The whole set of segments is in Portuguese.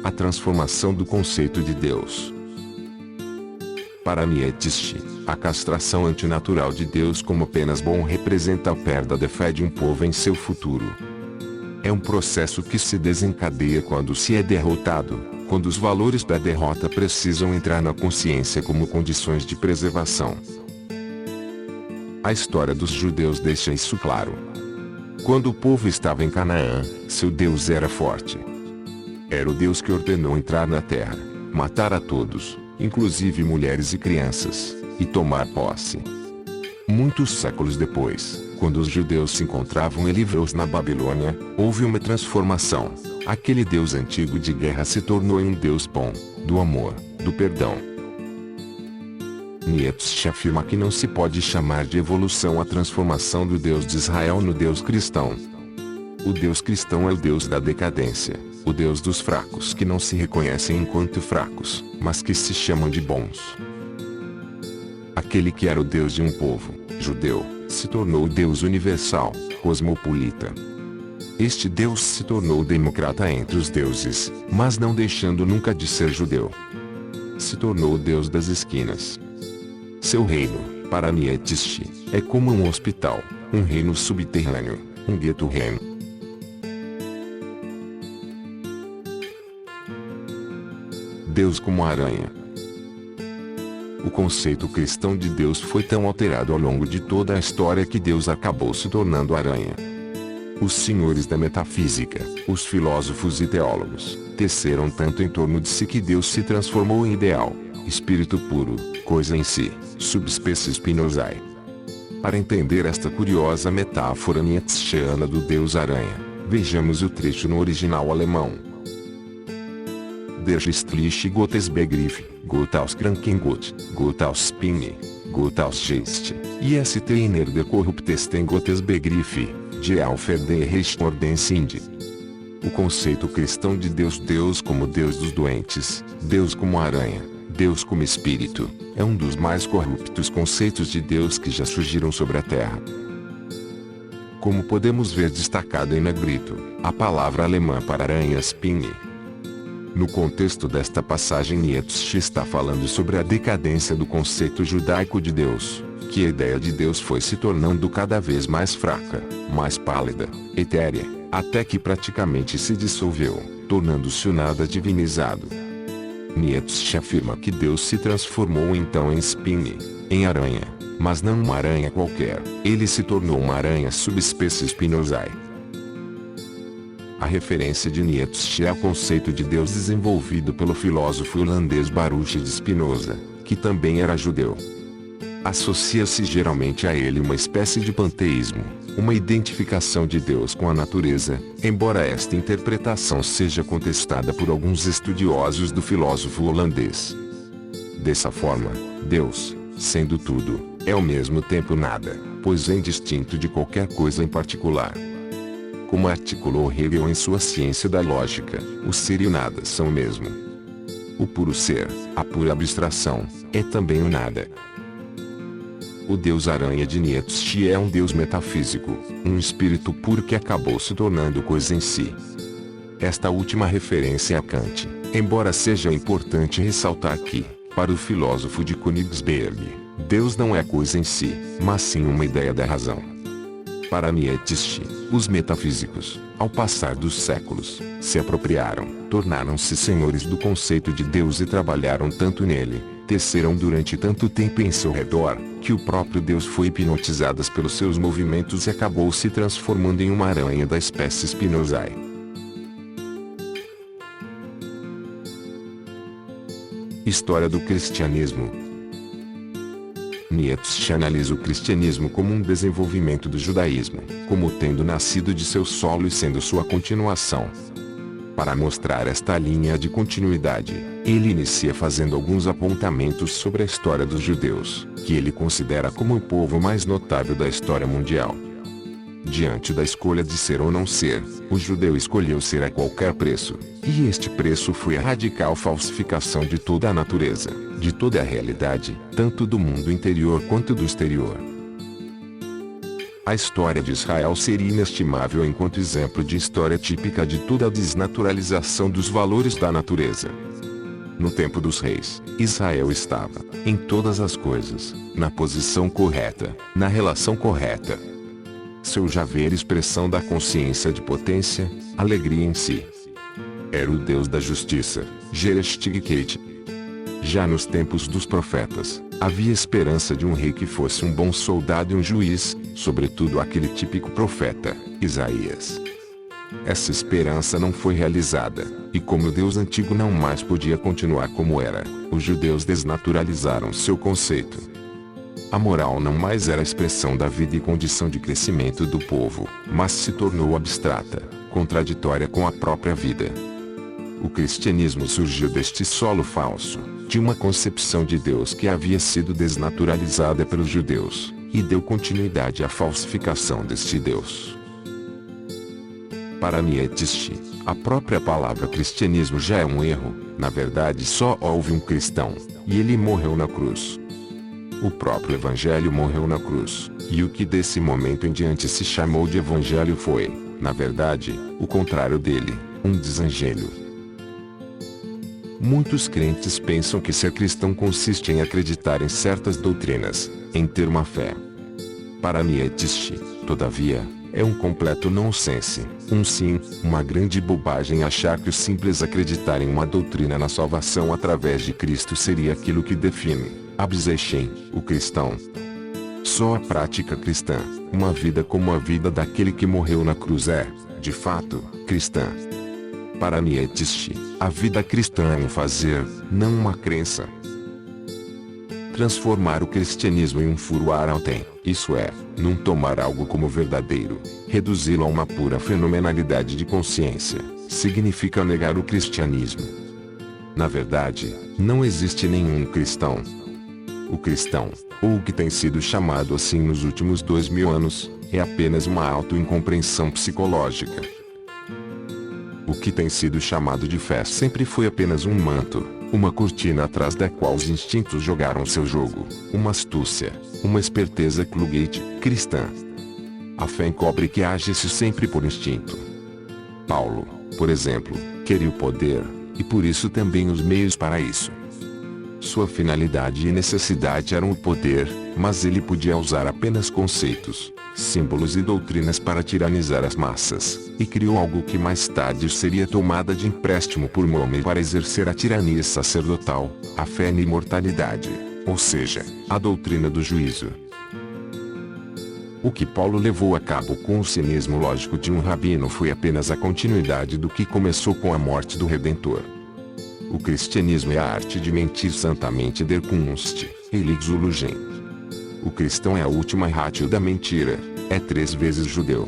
A transformação do conceito de Deus. Para Nietzsche, a castração antinatural de Deus como apenas bom representa a perda de fé de um povo em seu futuro. É um processo que se desencadeia quando se é derrotado, quando os valores da derrota precisam entrar na consciência como condições de preservação. A história dos judeus deixa isso claro. Quando o povo estava em Canaã, seu Deus era forte. Era o Deus que ordenou entrar na terra, matar a todos, inclusive mulheres e crianças, e tomar posse. Muitos séculos depois, quando os judeus se encontravam em Livros na Babilônia, houve uma transformação. Aquele Deus antigo de guerra se tornou em um Deus bom, do amor, do perdão. Nietzsche afirma que não se pode chamar de evolução a transformação do Deus de Israel no Deus cristão. O Deus cristão é o Deus da decadência, o Deus dos fracos que não se reconhecem enquanto fracos, mas que se chamam de bons. Aquele que era o Deus de um povo, judeu, se tornou o Deus universal, cosmopolita. Este Deus se tornou democrata entre os deuses, mas não deixando nunca de ser judeu. Se tornou o Deus das esquinas. Seu reino, para Nietzsche, é como um hospital, um reino subterrâneo, um gueto reino. Deus como aranha. O conceito cristão de Deus foi tão alterado ao longo de toda a história que Deus acabou se tornando aranha. Os senhores da metafísica, os filósofos e teólogos, teceram tanto em torno de si que Deus se transformou em ideal, espírito puro, coisa em si, subespécie Spinozae. Para entender esta curiosa metáfora nietzscheana do Deus aranha, vejamos o trecho no original alemão. Der Geistliche Gottes Begriff, Gott aus Krankengut, Gott aus Spinne, Gott aus Geist, ist einer der korruptesten Gottes Begriff, die auf der Rechtsordnung sind. O conceito cristão de Deus, Deus como Deus dos doentes, Deus como aranha, Deus como espírito, é um dos mais corruptos conceitos de Deus que já surgiram sobre a Terra. Como podemos ver destacado em negrito, a palavra alemã para aranha Spinne. No contexto desta passagem, Nietzsche está falando sobre a decadência do conceito judaico de Deus, que a ideia de Deus foi se tornando cada vez mais fraca, mais pálida, etérea, até que praticamente se dissolveu, tornando-se o nada divinizado. Nietzsche afirma que Deus se transformou então em Spinne, em aranha, mas não uma aranha qualquer, ele se tornou uma aranha subespécie Spinozae. A referência de Nietzsche é ao conceito de Deus desenvolvido pelo filósofo holandês Baruch de Spinoza, que também era judeu. Associa-se geralmente a ele uma espécie de panteísmo, uma identificação de Deus com a natureza, embora esta interpretação seja contestada por alguns estudiosos do filósofo holandês. Dessa forma, Deus, sendo tudo, é ao mesmo tempo nada, pois é indistinto de qualquer coisa em particular. Como articulou Hegel em sua Ciência da Lógica, o ser e o nada são o mesmo. O puro ser, a pura abstração, é também o nada. O Deus aranha de Nietzsche é um Deus metafísico, um espírito puro que acabou se tornando coisa em si. Esta última referência é a Kant, embora seja importante ressaltar que, para o filósofo de Königsberg, Deus não é coisa em si, mas sim uma ideia da razão. Para Nietzsche, os metafísicos, ao passar dos séculos, se apropriaram, tornaram-se senhores do conceito de Deus e trabalharam tanto nele, teceram durante tanto tempo em seu redor, que o próprio Deus foi hipnotizado pelos seus movimentos e acabou se transformando em uma aranha da espécie Spinozae. História do cristianismo. Nietzsche analisa o cristianismo como um desenvolvimento do judaísmo, como tendo nascido de seu solo e sendo sua continuação. Para mostrar esta linha de continuidade, ele inicia fazendo alguns apontamentos sobre a história dos judeus, que ele considera como o povo mais notável da história mundial. Diante da escolha de ser ou não ser, o judeu escolheu ser a qualquer preço, e este preço foi a radical falsificação de toda a natureza, de toda a realidade, tanto do mundo interior quanto do exterior. A história de Israel seria inestimável enquanto exemplo de história típica de toda a desnaturalização dos valores da natureza. No tempo dos reis, Israel estava, em todas as coisas, na posição correta, na relação correta. Seu Javé era expressão da consciência de potência, alegria em si. Era o Deus da justiça, Jereshtigkeit. Já nos tempos dos profetas, havia esperança de um rei que fosse um bom soldado e um juiz, sobretudo aquele típico profeta, Isaías. Essa esperança não foi realizada, e como o Deus antigo não mais podia continuar como era, os judeus desnaturalizaram seu conceito. A moral não mais era a expressão da vida e condição de crescimento do povo, mas se tornou abstrata, contraditória com a própria vida. O cristianismo surgiu deste solo falso, de uma concepção de Deus que havia sido desnaturalizada pelos judeus, e deu continuidade à falsificação deste Deus. Para Nietzsche, a própria palavra cristianismo já é um erro. Na verdade só houve um cristão, e ele morreu na cruz. O próprio evangelho morreu na cruz, e o que desse momento em diante se chamou de evangelho foi, na verdade, o contrário dele, um desangelho. Muitos crentes pensam que ser cristão consiste em acreditar em certas doutrinas, em ter uma fé. Para Nietzsche, todavia, é um completo nonsense, uma grande bobagem achar que o simples acreditar em uma doutrina na salvação através de Cristo seria aquilo que define, Abzeichen, o cristão. Só a prática cristã, uma vida como a vida daquele que morreu na cruz é, de fato, cristã. Para Nietzsche, a vida cristã é um fazer, não uma crença. Transformar o cristianismo em um furo arautem, isso é, não tomar algo como verdadeiro, reduzi-lo a uma pura fenomenalidade de consciência, significa negar o cristianismo. Na verdade, não existe nenhum cristão. O cristão, ou o que tem sido chamado assim nos últimos 2000 anos, é apenas uma auto-incompreensão psicológica. O que tem sido chamado de fé sempre foi apenas um manto, uma cortina atrás da qual os instintos jogaram seu jogo, uma astúcia, uma esperteza Klugheit, cristã. A fé encobre que age-se sempre por instinto. Paulo, por exemplo, queria o poder, e por isso também os meios para isso. Sua finalidade e necessidade eram o poder, mas ele podia usar apenas conceitos, símbolos e doutrinas para tiranizar as massas, e criou algo que mais tarde seria tomada de empréstimo por Maomé para exercer a tirania sacerdotal, a fé na imortalidade, ou seja, a doutrina do juízo. O que Paulo levou a cabo com o cinismo lógico de um rabino foi apenas a continuidade do que começou com a morte do Redentor. O cristianismo é a arte de mentir santamente der Kunst, Elixulugen. O cristão é a última ratio da mentira, é 3 vezes judeu.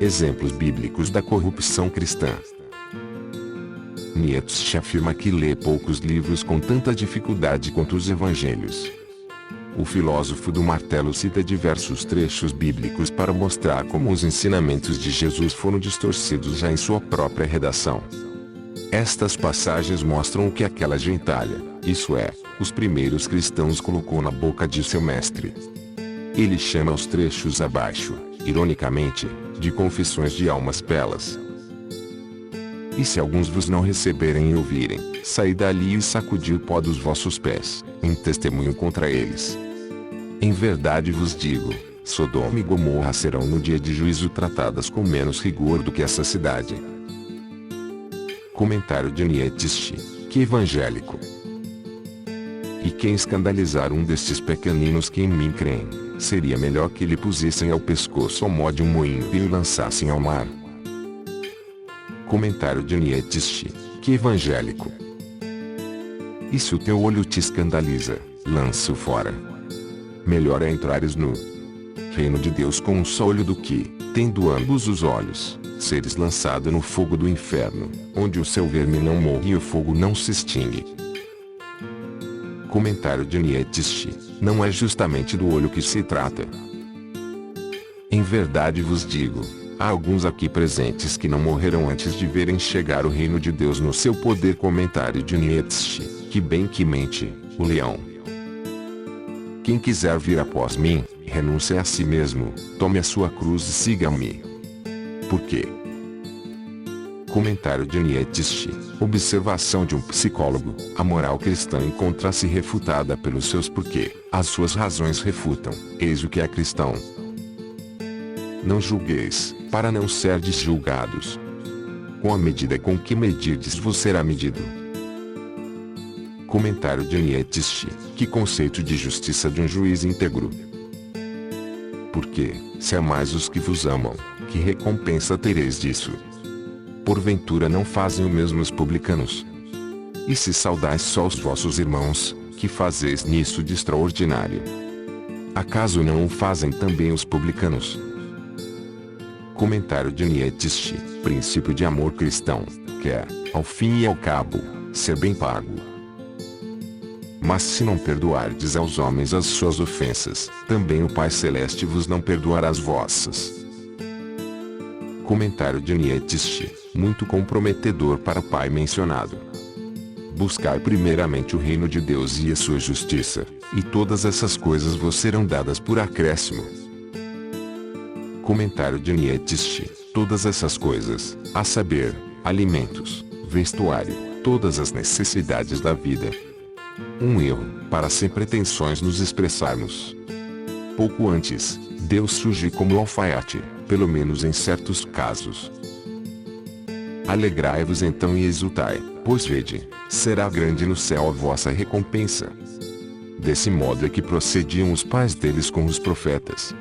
Exemplos bíblicos da corrupção cristã. Nietzsche afirma que lê poucos livros com tanta dificuldade quanto os evangelhos. O filósofo do martelo cita diversos trechos bíblicos para mostrar como os ensinamentos de Jesus foram distorcidos já em sua própria redação. Estas passagens mostram o que aquela gentalha, isso é, os primeiros cristãos colocou na boca de seu mestre. Ele chama os trechos abaixo, ironicamente, de confissões de almas belas. E se alguns vos não receberem e ouvirem, saí dali e sacudi o pó dos vossos pés, em testemunho contra eles. Em verdade vos digo, Sodoma e Gomorra serão no dia de juízo tratadas com menos rigor do que essa cidade. Comentário de Nietzsche, que evangélico. E quem escandalizar um destes pequeninos que em mim creem, seria melhor que lhe pusessem ao pescoço ao mó de um moinho e o lançassem ao mar. Comentário de Nietzsche, que evangélico. E se o teu olho te escandaliza, lança-o fora. Melhor é entrares no reino de Deus com um só olho do que, tendo ambos os olhos, seres lançado no fogo do inferno, onde o seu verme não morre e o fogo não se extingue. Comentário de Nietzsche, não é justamente do olho que se trata. Em verdade vos digo, há alguns aqui presentes que não morrerão antes de verem chegar o reino de Deus no seu poder. Comentário de Nietzsche, que bem que mente, o leão. Quem quiser vir após mim, renuncie a si mesmo, tome a sua cruz e siga-me. Por quê? Comentário de Nietzsche. Observação de um psicólogo. A moral cristã encontra-se refutada pelos seus porquê. As suas razões refutam. Eis o que é cristão. Não julgueis, para não serdes julgados. Com a medida com que medirdes vos será medido. Comentário de Nietzsche. Que conceito de justiça de um juiz íntegro? Porque, se amais os que vos amam, que recompensa tereis disso? Porventura não fazem o mesmo os publicanos? E se saudais só os vossos irmãos, que fazeis nisso de extraordinário? Acaso não o fazem também os publicanos? Comentário de Nietzsche. Princípio de amor cristão, quer, ao fim e ao cabo, ser bem pago. Mas se não perdoardes aos homens as suas ofensas, também o Pai Celeste vos não perdoará as vossas. Comentário de Nietzsche. Muito comprometedor para o pai mencionado. Buscai primeiramente o reino de Deus e a sua justiça, e todas essas coisas vos serão dadas por acréscimo. Comentário de Nietzsche. Todas essas coisas, a saber, alimentos, vestuário, todas as necessidades da vida. Um erro, para sem pretensões nos expressarmos. Pouco antes, Deus surge como alfaiate, pelo menos em certos casos. Alegrai-vos então e exultai, pois vede, será grande no céu a vossa recompensa. Desse modo é que procediam os pais deles com os profetas.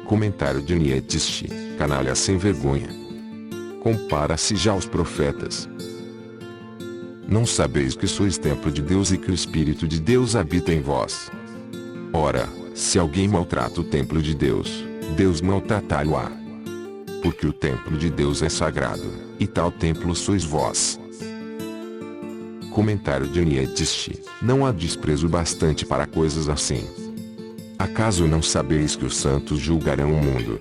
Comentário de Nietzsche. Canalha sem vergonha. Compara-se já aos profetas. Não sabeis que sois templo de Deus e que o Espírito de Deus habita em vós? Ora, se alguém maltrata o templo de Deus, Deus maltratá-lo-á. Porque o templo de Deus é sagrado, e tal templo sois vós. Comentário de Nietzsche. Não há desprezo bastante para coisas assim. Acaso não sabeis que os santos julgarão o mundo?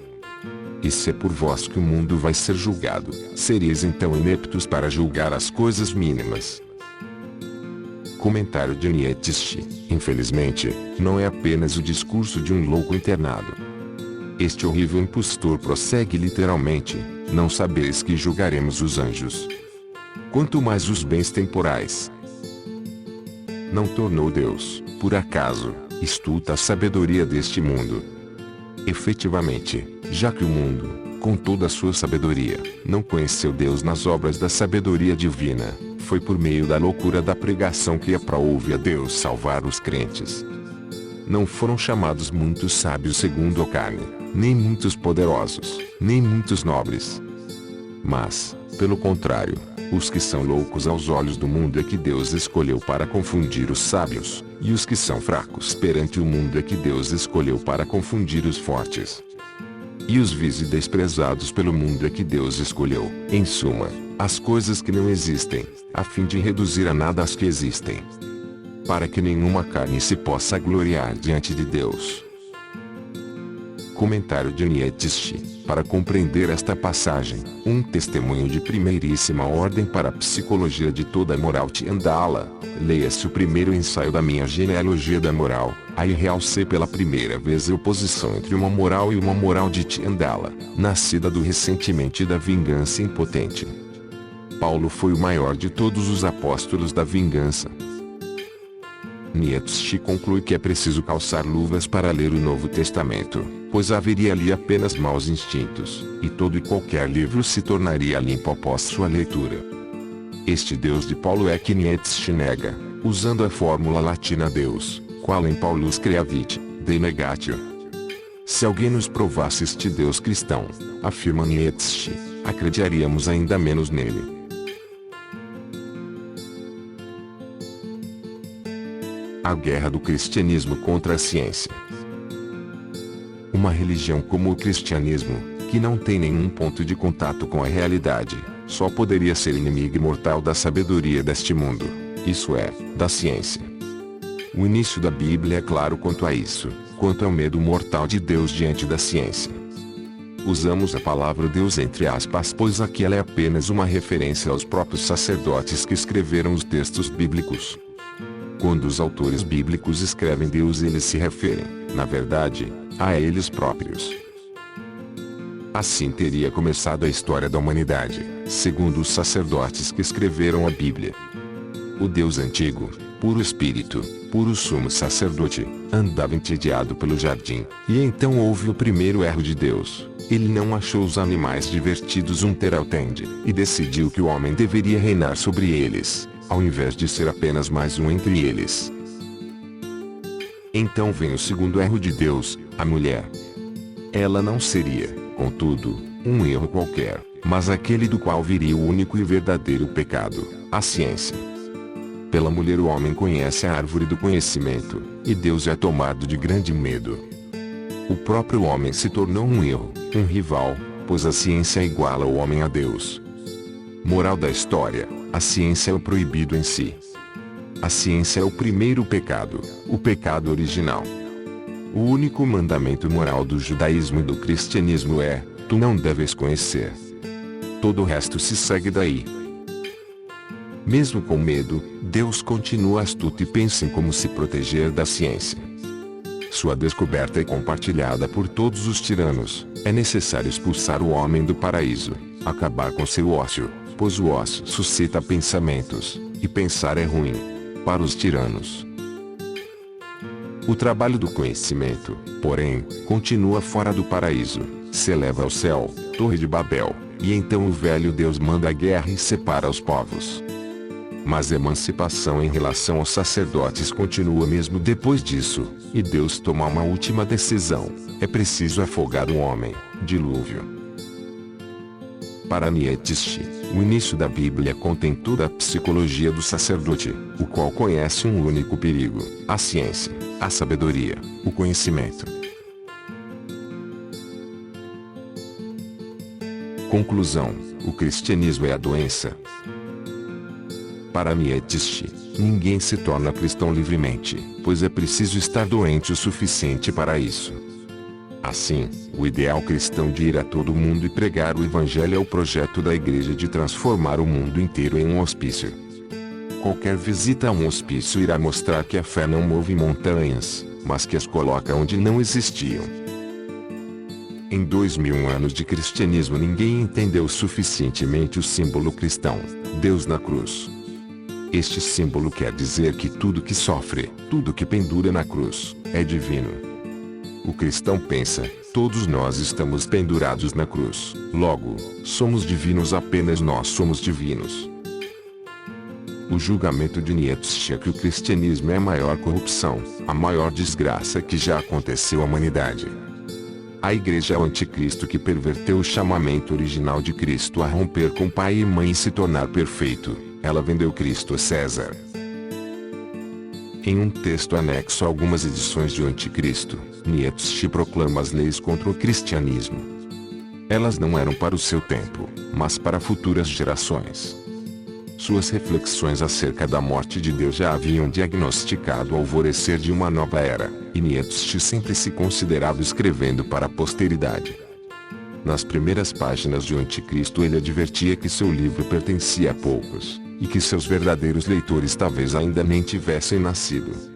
E se é por vós que o mundo vai ser julgado, sereis então ineptos para julgar as coisas mínimas. Comentário de Nietzsche. Infelizmente, não é apenas o discurso de um louco internado. Este horrível impostor prossegue literalmente: não sabeis que julgaremos os anjos. Quanto mais os bens temporais. Não tornou Deus, por acaso, estulta a sabedoria deste mundo. Efetivamente, já que o mundo, com toda a sua sabedoria, não conheceu Deus nas obras da sabedoria divina, foi por meio da loucura da pregação que aprouve a Deus salvar os crentes. Não foram chamados muitos sábios segundo a carne, nem muitos poderosos, nem muitos nobres. Mas, pelo contrário, os que são loucos aos olhos do mundo é que Deus escolheu para confundir os sábios, e os que são fracos perante o mundo é que Deus escolheu para confundir os fortes. E os vis e desprezados pelo mundo é que Deus escolheu, em suma, as coisas que não existem, a fim de reduzir a nada as que existem. Para que nenhuma carne se possa gloriar diante de Deus. Comentário de Nietzsche. Para compreender esta passagem, um testemunho de primeiríssima ordem para a psicologia de toda a moral Tyndall, leia-se o primeiro ensaio da minha genealogia da moral. Aí realcei pela primeira vez a oposição entre uma moral e uma moral de Tyndall, nascida do ressentimento e da vingança impotente. Paulo foi o maior de todos os apóstolos da vingança. Nietzsche conclui que é preciso calçar luvas para ler o Novo Testamento, pois haveria ali apenas maus instintos, e todo e qualquer livro se tornaria limpo após sua leitura. Este Deus de Paulo é que Nietzsche nega, usando a fórmula latina Deus, qual em Paulus creavit, de negatio. Se alguém nos provasse este Deus cristão, afirma Nietzsche, acreditaríamos ainda menos nele. A guerra do cristianismo contra a ciência. Uma religião como o cristianismo, que não tem nenhum ponto de contato com a realidade, só poderia ser inimigo mortal da sabedoria deste mundo, isso é, da ciência. O início da Bíblia é claro quanto a isso, quanto ao medo mortal de Deus diante da ciência. Usamos a palavra Deus entre aspas, pois aqui ela é apenas uma referência aos próprios sacerdotes que escreveram os textos bíblicos. Quando os autores bíblicos escrevem Deus, eles se referem, na verdade, a eles próprios. Assim teria começado a história da humanidade, segundo os sacerdotes que escreveram a Bíblia. O Deus antigo, puro espírito, puro sumo sacerdote, andava entediado pelo jardim, e então houve o primeiro erro de Deus. Ele não achou os animais divertidos um teraltende, e decidiu que o homem deveria reinar sobre eles, ao invés de ser apenas mais um entre eles. Então vem o segundo erro de Deus, a mulher. Ela não seria, contudo, um erro qualquer, mas aquele do qual viria o único e verdadeiro pecado, a ciência. Pela mulher o homem conhece a árvore do conhecimento, e Deus é tomado de grande medo. O próprio homem se tornou um erro, um rival, pois a ciência iguala o homem a Deus. Moral da história: a ciência é o proibido em si. A ciência é o primeiro pecado, o pecado original. O único mandamento moral do judaísmo e do cristianismo é: tu não deves conhecer. Todo o resto se segue daí. Mesmo com medo, Deus continua astuto e pensa em como se proteger da ciência. Sua descoberta é compartilhada por todos os tiranos. É necessário expulsar o homem do paraíso, acabar com seu ócio, pois o ócio suscita pensamentos, e pensar é ruim para os tiranos. O trabalho do conhecimento, porém, continua fora do paraíso, se eleva ao céu, Torre de Babel, e então o velho Deus manda a guerra e separa os povos. Mas a emancipação em relação aos sacerdotes continua mesmo depois disso, e Deus toma uma última decisão: é preciso afogar o homem, dilúvio. Para Nietzsche, o início da Bíblia contém toda a psicologia do sacerdote, o qual conhece um único perigo: a ciência, a sabedoria, o conhecimento. Conclusão: o cristianismo é a doença. Para Nietzsche, ninguém se torna cristão livremente, pois é preciso estar doente o suficiente para isso. Assim, o ideal cristão de ir a todo mundo e pregar o evangelho é o projeto da igreja de transformar o mundo inteiro em um hospício. Qualquer visita a um hospício irá mostrar que a fé não move montanhas, mas que as coloca onde não existiam. Em 2000 anos de cristianismo ninguém entendeu suficientemente o símbolo cristão, Deus na cruz. Este símbolo quer dizer que tudo que sofre, tudo que pendura na cruz, é divino. O cristão pensa: todos nós estamos pendurados na cruz, logo, somos divinos, apenas nós somos divinos. O julgamento de Nietzsche é que o cristianismo é a maior corrupção, a maior desgraça que já aconteceu à humanidade. A igreja é o anticristo que perverteu o chamamento original de Cristo a romper com pai e mãe e se tornar perfeito. Ela vendeu Cristo a César. Em um texto anexo a algumas edições de O Anticristo, Nietzsche proclama as leis contra o cristianismo. Elas não eram para o seu tempo, mas para futuras gerações. Suas reflexões acerca da morte de Deus já haviam diagnosticado o alvorecer de uma nova era, e Nietzsche sempre se considerava escrevendo para a posteridade. Nas primeiras páginas de O Anticristo ele advertia que seu livro pertencia a poucos, e que seus verdadeiros leitores talvez ainda nem tivessem nascido.